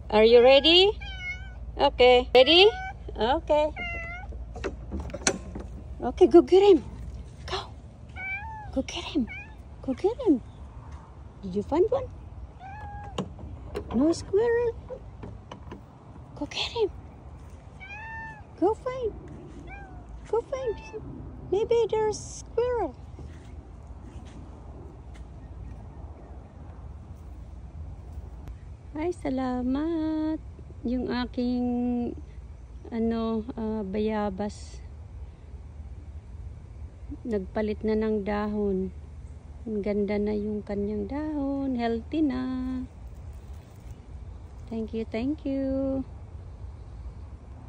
Are you ready? Okay. Ready? Okay. Okay, go get him. Go. Go get him. Go get him. Did you find one? No squirrel? Go get him. Go find. Go find. Maybe there's squirrel. Ay, salamat. Yung aking bayabas nagpalit na ng dahon. Ang ganda na yung kanyang dahon. Healthy na. Thank you, thank you.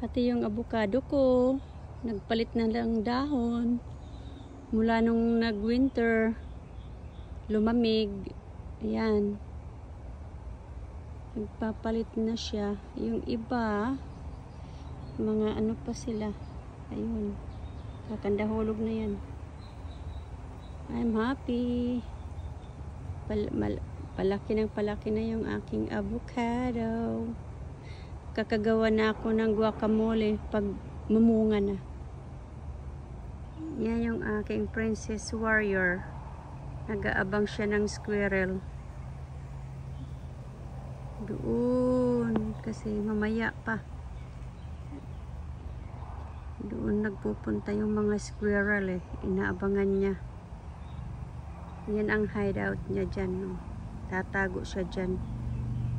Pati yung avocado ko nagpalit na lang dahon. Mula nung nag-winter, lumamig. Ayan. Nagpapalit na siya. Yung iba, mga ano pa sila. Ayun. Kakandahulog na yan. I'm happy. Palaki na yung aking avocado. Kakagawa na ako ng guacamole pag mamunga na. Yan yung aking princess warrior. Nag-aabang siya ng squirrel. Doon. Kasi mamaya pa. Doon nagpupunta yung mga squirrel eh. Inaabangan niya. Yan ang hideout niya dyan. No? Tatago siya dyan.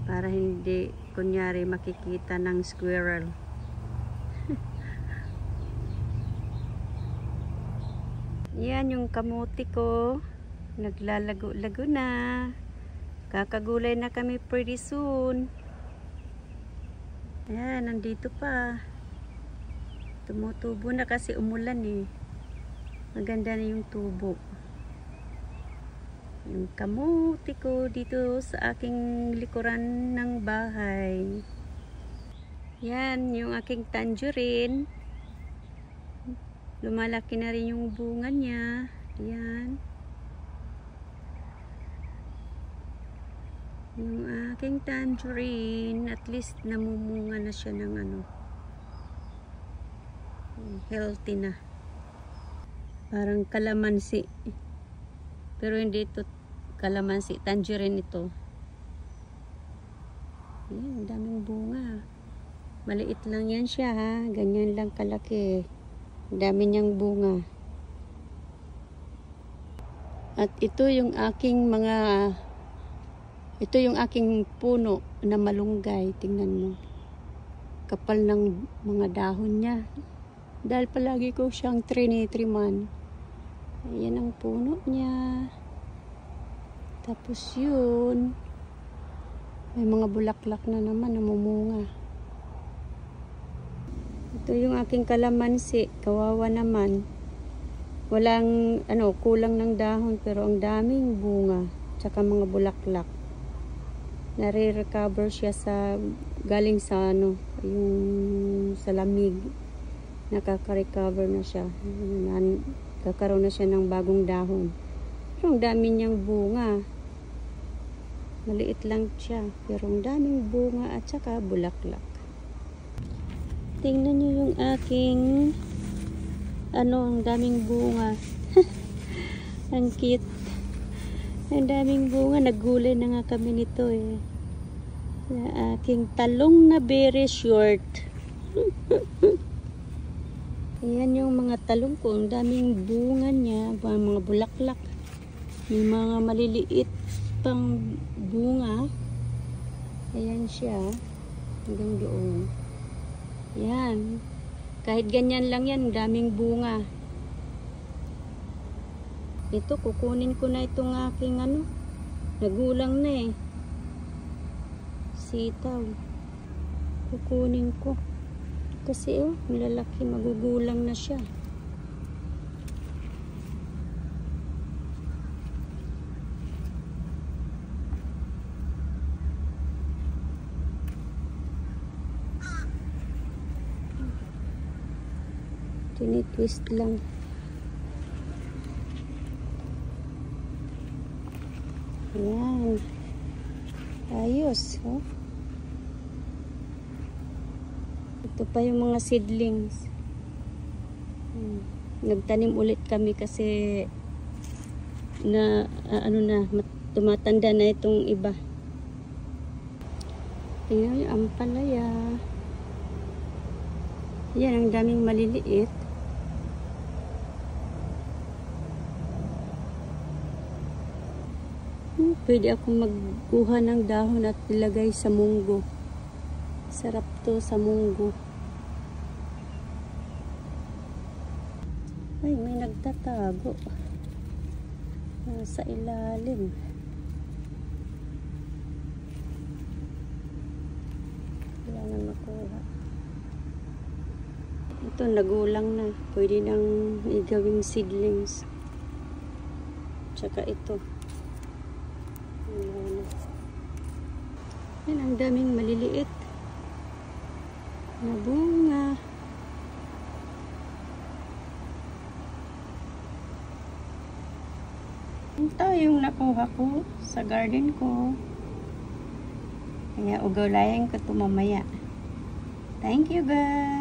Para hindi, kunyari, makikita ng squirrel. Yan yung kamuti ko. Naglalago-lago na. Kakagulay na kami pretty soon. Ayan, nandito pa. Tumutubo na kasi umulan eh. Maganda na yung tubo. Yung kamuti ko dito sa aking likuran ng bahay. Yan, yung aking tangerine. Lumalaki na rin yung bunga niya. Yan. Yung aking tangerine, at least namumunga na siya ng healthy na. Parang kalamansi. Pero hindi ito kalamansi, tangerine ito. Ayan, daming bunga. Maliit lang yan siya ha. Ganyan lang kalaki. Dami niyang bunga. At ito yung aking puno na malunggay. Tingnan mo. Kapal ng mga dahon niya. Dahil palagi ko siyang trinitriman. Ayan ang puno niya. Tapos yun. May mga bulaklak na naman namumunga. Ito yung aking kalamansi. Kawawa naman. Walang kulang ng dahon pero ang daming bunga. Tsaka mga bulaklak. Nare-recover siya galing sa yung sa lamig. Nakaka-recover na siya. Kakaroon na siya ng bagong dahon. Pero ang dami niyang bunga. Maliit lang siya. Pero ang daming bunga at saka bulaklak. Tingnan niyo yung aking ang daming bunga. Ang cute. Ang daming bunga. Naggulay na nga kami nito eh. Sa aking talong na very short. Ayan yung mga talong ko. Ang daming bunga niya. Mga bulaklak. May mga maliliit pang bunga. Ayan siya. Hanggang doon. Ayan. Kahit ganyan lang yan. Daming bunga. Ito, kukunin ko na itong aking nagulang na eh. Sitaw. Kukunin ko. Kasi malalaki, magugulang na siya. Tinitwist lang. Ayan. Ayos, oh. Ito pa yung mga seedlings. Nagtanim ulit kami kasi tumatanda na itong iba. Tingnan yung ampalaya. Yan, ang daming maliliit. Pwede akong magkuha ng dahon at ilagay sa munggo. Sarap to sa munggo. Ay, may nagtatago. Nasa ilalim. Wala na makuha. Ito, nagulang na. Pwede nang igawing seedlings. Tsaka ito. Yan, ang daming maliliit na bunga. Ito yung nakuha ko sa garden ko. Kaya ugulayan ko ito mamaya. Thank you guys!